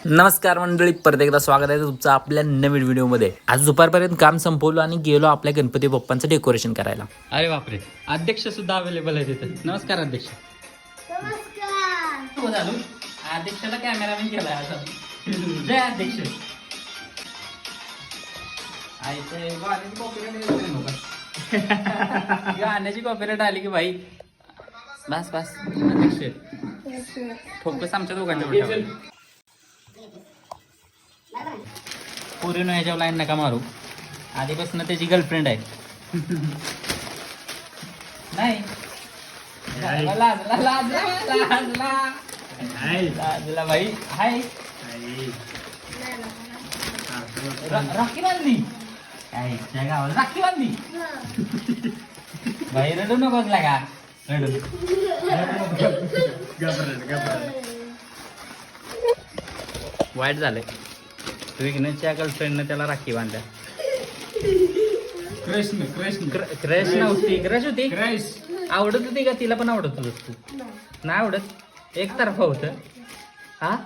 नमस्कार मंडळी, परत एकदा स्वागत आहे तुमचं आपल्या नवीन व्हिडिओमध्ये. आज दुपारपर्यंत काम संपवलं आणि गेलो आपल्या गणपती बाप्पांचं डेकोरेशन करायला. अरे बापरे, अध्यक्ष सुद्धा अवेलेबल आहे तिथे. नमस्कार अध्यक्ष. नमस्कार. हो झालो, अध्यक्षाला कॅमेरामॅन केलाय आता. जय अध्यक्ष. गाण्याची कॉपीराईट आली की भाई बस बस. अध्यक्ष फोकस आमच्या दोघांच्या पुरीनं ह्याच्यावर लाईन नका मारू. आधीपासून त्याची गर्लफ्रेंड आहे. नाही लाजला भाई. हाय राखी बांधली गावाला. राखी बांधली भाई. रडू नकोच लागा. रडू वाईट झालंय. विघ्नेशच्या गर्लफ्रेंडनं त्याला राखी बांधल्या. क्रश नव्हती, क्रश होती. आवडत होती का? तिला पण आवडत होत तू? नाही आवडत, एक तर्फा होत. हा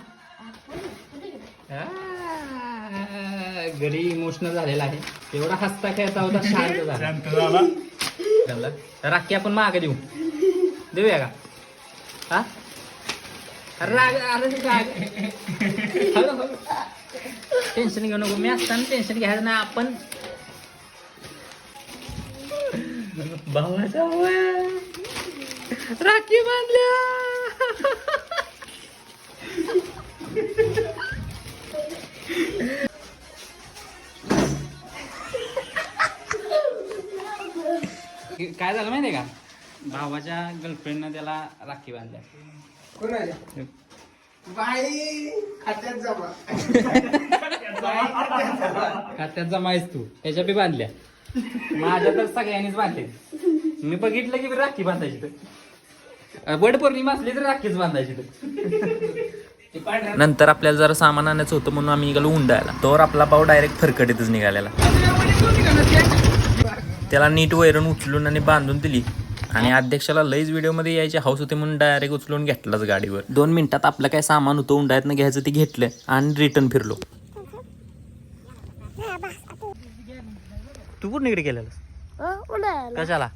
घरी इमोशनल झालेला आहे. एवढा हसता खेळता होता, शांत झाला. राखी आपण मागे देऊया का? हा टेन्शन घेऊ नको. मी असताना टेन्शन घ्यायचं नाही. आपण भावाच्या राखी बांधल्या. काय झालं माहितीये का? भावाच्या गर्लफ्रेंडनं त्याला राखी बांधल्या. खात्यात जमायस तू. त्याच्या बी बांधल्या. माझ्या तर सगळ्यांनीच बांधले. मी बघितलं की राखी बांधायची तर वड पौर्णिमा असली तर राखीच बांधायची तर. नंतर आपल्याला जरा सामान आणायचं होतं म्हणून आम्ही निघालो हुंडायला. तोवर आपला भाऊ डायरेक्ट फरकडीतच निघालेला. त्याला नीट वैरण उचलून आणि बांधून दिली. आणि अध्यक्षाला लईच व्हिडिओमध्ये यायचे हाऊस होते म्हणून डायरेक्ट उचलून घेतलाच गाडीवर. 2 मिनिटात आपलं काय सामान होतं हुंडायतनं घ्यायचं ते घेतलं आणि रिटर्न फिरलो. तू कुठे इकडे गेलेलास? कशाला?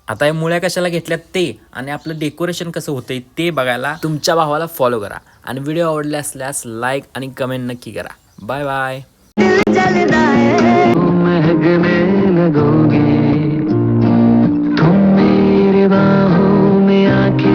आता या मुळ्या कशाला घेतल्यात ते आणि आपलं डेकोरेशन कसं होतंय ते बघायला तुमच्या भावाला फॉलो करा. आणि व्हिडिओ आवडले असल्यास लाईक आणि कमेंट नक्की करा. Bye bye.